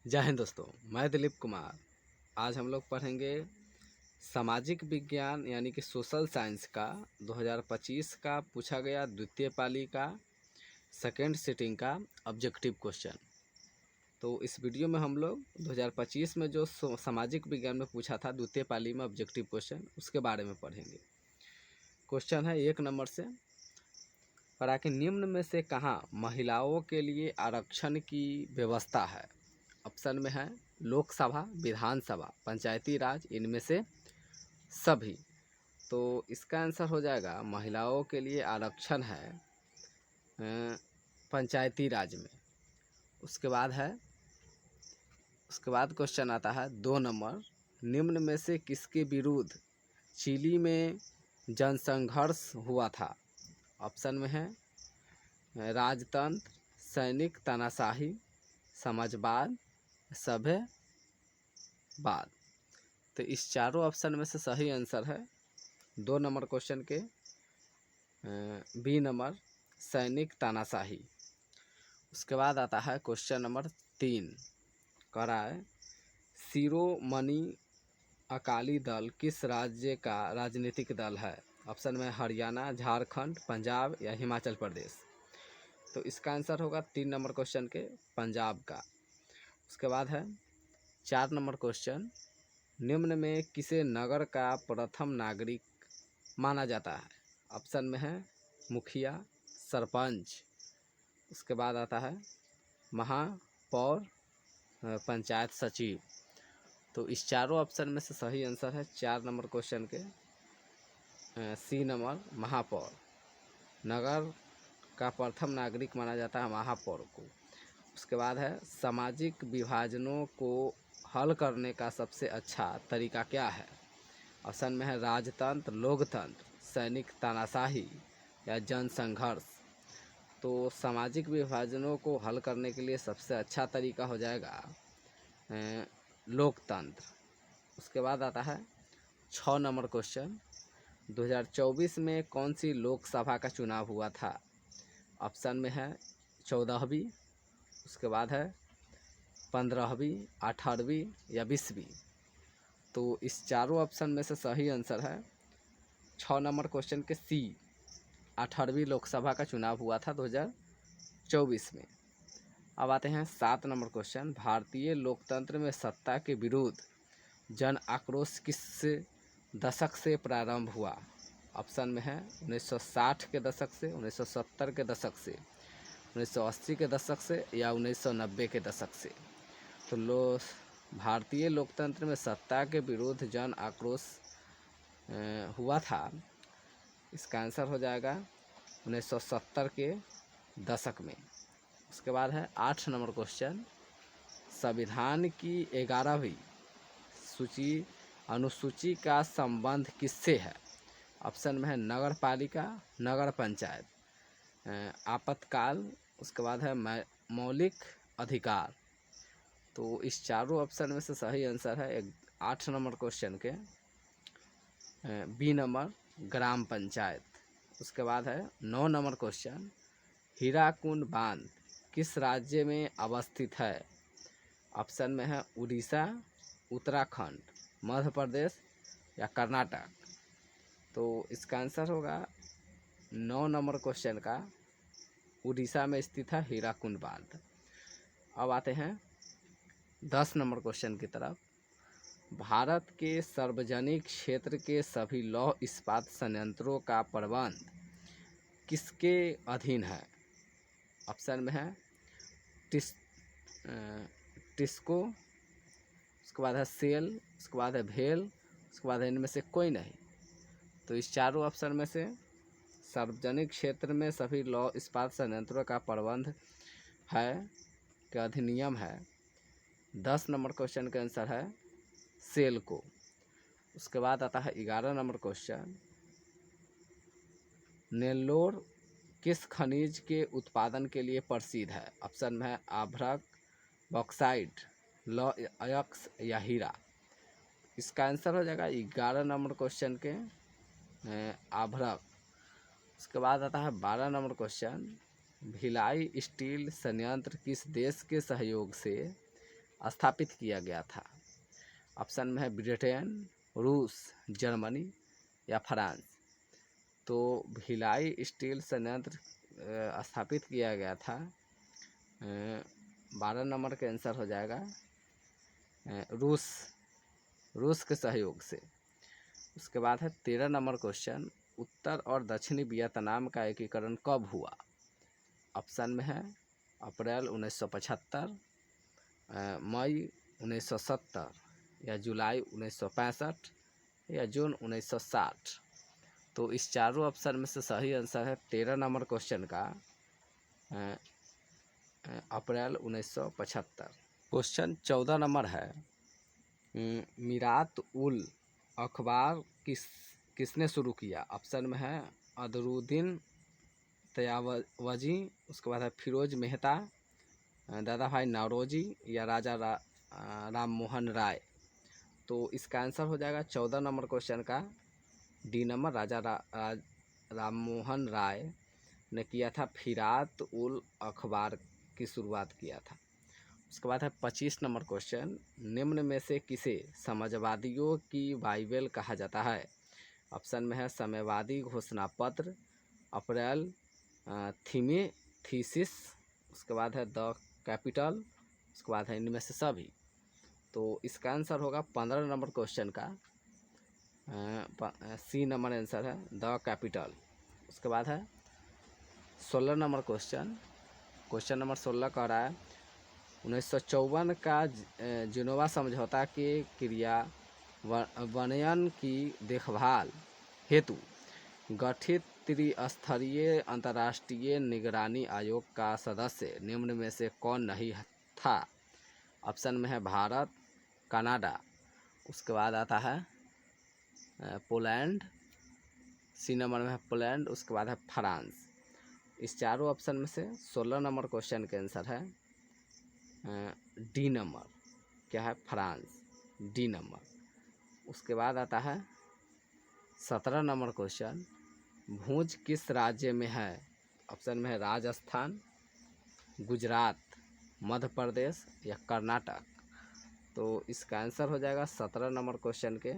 जय हिंद दोस्तों, मैं दिलीप कुमार। आज हम लोग पढ़ेंगे सामाजिक विज्ञान यानी कि सोशल साइंस का 2025 का पूछा गया द्वितीय पाली का सेकेंड सिटिंग का ऑब्जेक्टिव क्वेश्चन। तो इस वीडियो में हम लोग 2025 में जो सामाजिक विज्ञान में पूछा था द्वितीय पाली में ऑब्जेक्टिव क्वेश्चन, उसके बारे में पढ़ेंगे। क्वेश्चन है 1 नंबर से, पढ़ा कि निम्न में से कहाँ महिलाओं के लिए आरक्षण की व्यवस्था है। ऑप्शन में है लोकसभा, विधानसभा, पंचायती राज, इनमें से सभी। तो इसका आंसर हो जाएगा महिलाओं के लिए आरक्षण है पंचायती राज में। उसके बाद क्वेश्चन आता है 2 नंबर, निम्न में से किसके विरुद्ध चिली में जनसंघर्ष हुआ था। ऑप्शन में है राजतंत्र, सैनिक तानाशाही, समाजवाद, सभ्यवाद। तो इस चारों ऑप्शन में से सही आंसर है 2 नंबर क्वेश्चन के बी नंबर, सैनिक तानाशाही। उसके बाद आता है क्वेश्चन नंबर 3, कह रहा है शिरोमणि अकाली दल किस राज्य का राजनीतिक दल है। ऑप्शन में हरियाणा, झारखंड, पंजाब या हिमाचल प्रदेश। तो इसका आंसर होगा 3 नंबर क्वेश्चन के पंजाब का। उसके बाद है 4 नंबर क्वेश्चन, निम्न में किसे नगर का प्रथम नागरिक माना जाता है। ऑप्शन में है मुखिया, सरपंच। उसके बाद आता है महापौर, पंचायत सचिव। तो इस चारों ऑप्शन में से सही आंसर है 4 नंबर क्वेश्चन के सी नंबर, महापौर। नगर का प्रथम नागरिक माना जाता है महापौर को। उसके बाद है सामाजिक विभाजनों को हल करने का सबसे अच्छा तरीका क्या है। ऑप्शन में है राजतंत्र, लोकतंत्र, सैनिक तानाशाही या जनसंघर्ष। तो सामाजिक विभाजनों को हल करने के लिए सबसे अच्छा तरीका हो जाएगा लोकतंत्र। उसके बाद आता है 6 नंबर क्वेश्चन, 2024 में कौन सी लोकसभा का चुनाव हुआ था। ऑप्शन में है 14वीं, उसके बाद है 15वीं, 18वीं या 20वीं। तो इस चारों ऑप्शन में से सही आंसर है 6 नंबर क्वेश्चन के सी, 18वीं लोकसभा का चुनाव हुआ था 2024 में। अब आते हैं 7 नंबर क्वेश्चन, भारतीय लोकतंत्र में सत्ता के विरुद्ध जन आक्रोश किस दशक से प्रारंभ हुआ। ऑप्शन में है 1960 के दशक से, 1970 के दशक से, 1980 के दशक से या 1990 के दशक से। तो भारतीय लोकतंत्र में सत्ता के विरुद्ध जन आक्रोश हुआ था, इसका आंसर हो जाएगा 1970 के दशक में। उसके बाद है 8 नंबर क्वेश्चन, संविधान की 11वीं अनुसूची का संबंध किससे है। ऑप्शन में है नगर पालिका, नगर पंचायत, आपातकाल, उसके बाद है मौलिक अधिकार। तो इस चारों ऑप्शन में से सही आंसर है 8 नंबर क्वेश्चन के बी नंबर, ग्राम पंचायत। उसके बाद है 9 नंबर क्वेश्चन, हीराकुंड बांध किस राज्य में अवस्थित है। ऑप्शन में है उड़ीसा, उत्तराखंड, मध्य प्रदेश या कर्नाटक। तो इसका आंसर होगा 9 नंबर क्वेश्चन का उड़ीसा में स्थित है हीराकुंड बांध। अब आते हैं 10 नंबर क्वेश्चन की तरफ, भारत के सार्वजनिक क्षेत्र के सभी लौह इस्पात संयंत्रों का प्रबंध किसके अधीन है। ऑप्शन में है टिस्को, उसके बाद है सेल, उसके बाद है भेल, उसके बाद है इनमें से कोई नहीं। तो इस चारों ऑप्शन में से सार्वजनिक क्षेत्र में सभी लौह इस्पात संयंत्रों का प्रबंध है के अधिनियम है। 10 नंबर क्वेश्चन का आंसर है सेल को। उसके बाद आता है 11 नंबर क्वेश्चन, नेल्लोर किस खनिज के उत्पादन के लिए प्रसिद्ध है। ऑप्शन में है आभ्रक, बॉक्साइट, लौह अयस्क या हीरा। इसका आंसर हो जाएगा 11 नंबर क्वेश्चन के आभ्रक। उसके बाद आता है 12 नंबर क्वेश्चन, भिलाई स्टील संयंत्र किस देश के सहयोग से स्थापित किया गया था? ऑप्शन में है ब्रिटेन, रूस, जर्मनी या फ्रांस। तो भिलाई स्टील संयंत्र स्थापित किया गया था 12 नंबर का आंसर हो जाएगा रूस के सहयोग से। उसके बाद है 13 नंबर क्वेश्चन, उत्तर और दक्षिणी वियतनाम का एकीकरण कब हुआ? ऑप्शन में है अप्रैल 1975, मई 1970 या जुलाई 1965 या जून 1960। तो इस चारों ऑप्शन में से सही आंसर है 13 नंबर क्वेश्चन का अप्रैल 1975। क्वेश्चन 14 नंबर है, मिरात उल अखबार किसने शुरू किया? ऑप्शन में है अदरुद्दीन तयावजी, उसके बाद है फिरोज मेहता, दादा भाई नौरोजी या राजा राम मोहन राय। तो इसका आंसर हो जाएगा 14 नंबर क्वेश्चन का डी नंबर, राजा राम मोहन राय ने किया था, फिरात उल अखबार की शुरुआत किया था। उसके बाद है 25 नंबर क्वेश्चन, निम्न में से किसे समाजवादियों की बाइबल कहा जाता है? ऑप्शन में है साम्यवादी घोषणा पत्र, अप्रैल थीसिस, उसके बाद है द कैपिटल, उसके बाद है इनमें से सभी। तो इसका आंसर होगा 15 नंबर क्वेश्चन का सी नंबर आंसर है द कैपिटल। उसके बाद है 16 नंबर क्वेश्चन नंबर 16 कह रहा है 1954 का जिनेवा समझौता के क्रियान्वयन की देखभाल हेतु गठित त्रिस्तरीय अंतर्राष्ट्रीय निगरानी आयोग का सदस्य निम्न में से कौन नहीं था? ऑप्शन में है भारत, कनाडा, उसके बाद आता है पोलैंड, सी नंबर में है पोलैंड, उसके बाद है फ्रांस। इस चारों ऑप्शन में से 16 नंबर क्वेश्चन का आंसर है डी नंबर, क्या है? France, D number. उसके बाद आता है 17 नंबर क्वेश्चन, भुज किस राज्य में है? ऑप्शन में है राजस्थान, गुजरात, मध्य प्रदेश या कर्नाटक। तो इसका आंसर हो जाएगा 17 नंबर क्वेश्चन के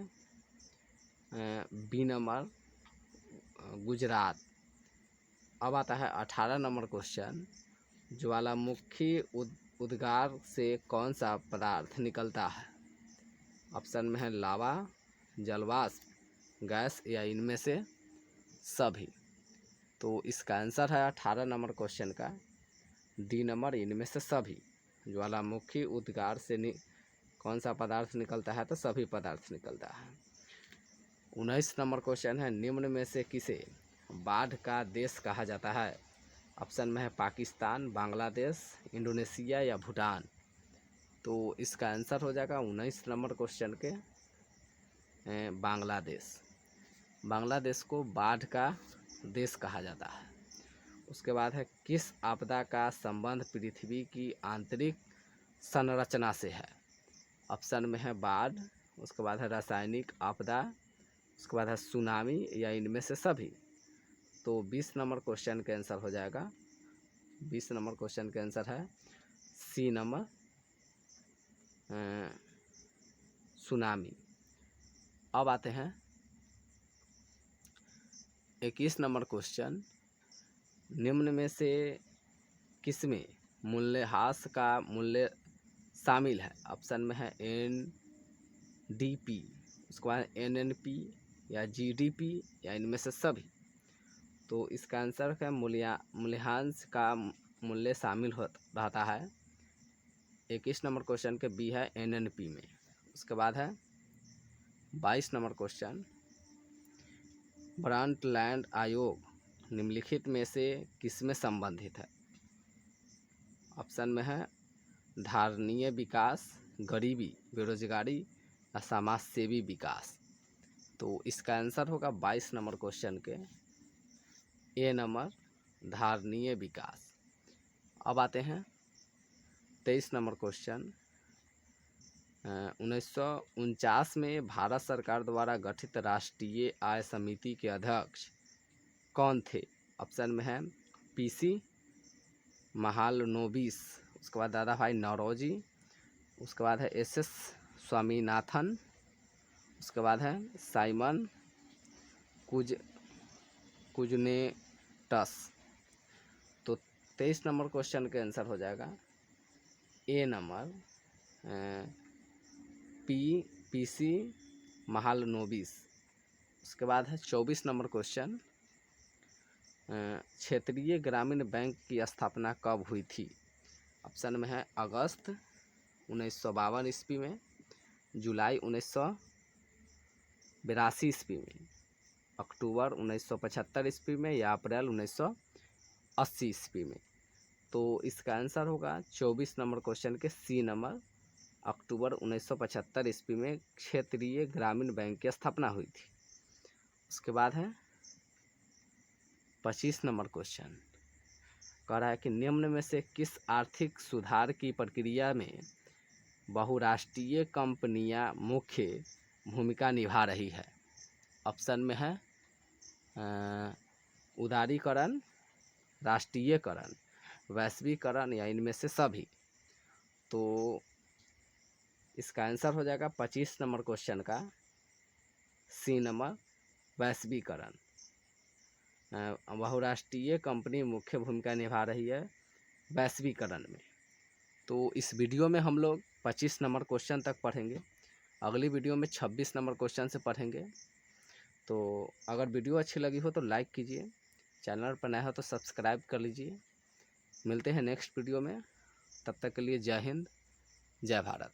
बी नंबर, गुजरात। अब आता है 18 नंबर क्वेश्चन, ज्वालामुखी उद्गार से कौन सा पदार्थ निकलता है? ऑप्शन में है लावा, जलवाष्प, गैस या इनमें से सभी। तो इसका आंसर है 18 नंबर क्वेश्चन का डी नंबर, इनमें से सभी। ज्वालामुखी उद्गार से कौन सा पदार्थ निकलता है? तो सभी पदार्थ निकलता है। 19 नंबर क्वेश्चन है, निम्न में से किसे बाढ़ का देश कहा जाता है? ऑप्शन में है पाकिस्तान, बांग्लादेश, इंडोनेशिया या भूटान। तो इसका आंसर हो जाएगा 19 नंबर क्वेश्चन के बांग्लादेश। बांग्लादेश को बाढ़ का देश कहा जाता है। उसके बाद है किस आपदा का संबंध पृथ्वी की आंतरिक संरचना से है? ऑप्शन में है बाढ़, उसके बाद है रासायनिक आपदा, उसके बाद है सुनामी या इनमें से सभी। तो 20 नंबर क्वेश्चन का आंसर हो जाएगा, 20 नंबर क्वेश्चन का आंसर है सी नंबर, सुनामी। अब आते हैं 21 नंबर क्वेश्चन, निम्न में से किसमें मूल्यह्रास का मूल्य शामिल है? ऑप्शन में है NDP, उसके बाद NNP या GDP या इनमें से सभी। तो इसका आंसर है मूल्यह्रास का मूल्य शामिल रहता है 21 नंबर क्वेश्चन के बी है NNP में। उसके बाद है 22 नंबर क्वेश्चन, ब्रॉडलैंड आयोग निम्नलिखित में से किसमें संबंधित है? ऑप्शन में है धारणीय विकास, गरीबी, बेरोजगारी या समाज सेवी विकास। तो इसका आंसर होगा 22 नंबर क्वेश्चन के ए नंबर, धारणीय विकास। अब आते हैं 23 नंबर क्वेश्चन, 1949 में भारत सरकार द्वारा गठित राष्ट्रीय आय समिति के अध्यक्ष कौन थे? ऑप्शन में है PC महालनोबिस, उसके बाद दादा भाई नौरोजी, उसके बाद है एस स्वामीनाथन, उसके बाद है साइमन कुजनेटस। तो 23 नंबर क्वेश्चन के आंसर हो जाएगा ए नंबर पीसी महालनोबिस। उसके बाद है 24 नंबर क्वेश्चन, क्षेत्रीय ग्रामीण बैंक की स्थापना कब हुई थी? ऑप्शन में है अगस्त 1952 ईस्वी में, जुलाई 1982 ईस्वी में, अक्टूबर 1975 ईस्वी में, या अप्रैल 1980 ईस्वी में। तो इसका आंसर होगा 24 नंबर क्वेश्चन के सी नंबर, अक्टूबर 1975 ईस्वी में क्षेत्रीय ग्रामीण बैंक की स्थापना हुई थी। उसके बाद है 25 नंबर क्वेश्चन, कह रहा है कि निम्न में से किस आर्थिक सुधार की प्रक्रिया में बहुराष्ट्रीय कंपनियां मुख्य भूमिका निभा रही है? ऑप्शन में है उदारीकरण, राष्ट्रीयकरण, वैश्वीकरण, या इनमें से सभी। तो इसका आंसर हो जाएगा 25 नंबर क्वेश्चन का सी नंबर, वैश्वीकरण। बहुराष्ट्रीय कंपनी मुख्य भूमिका निभा रही है वैश्वीकरण में। तो इस वीडियो में हम लोग 25 नंबर क्वेश्चन तक पढ़ेंगे, अगली वीडियो में 26 नंबर क्वेश्चन से पढ़ेंगे। तो अगर वीडियो अच्छी लगी हो तो लाइक कीजिए, चैनल पर नया हो तो सब्सक्राइब कर लीजिए। मिलते हैं नेक्स्ट वीडियो में, तब तक के लिए जय हिंद, जय भारत।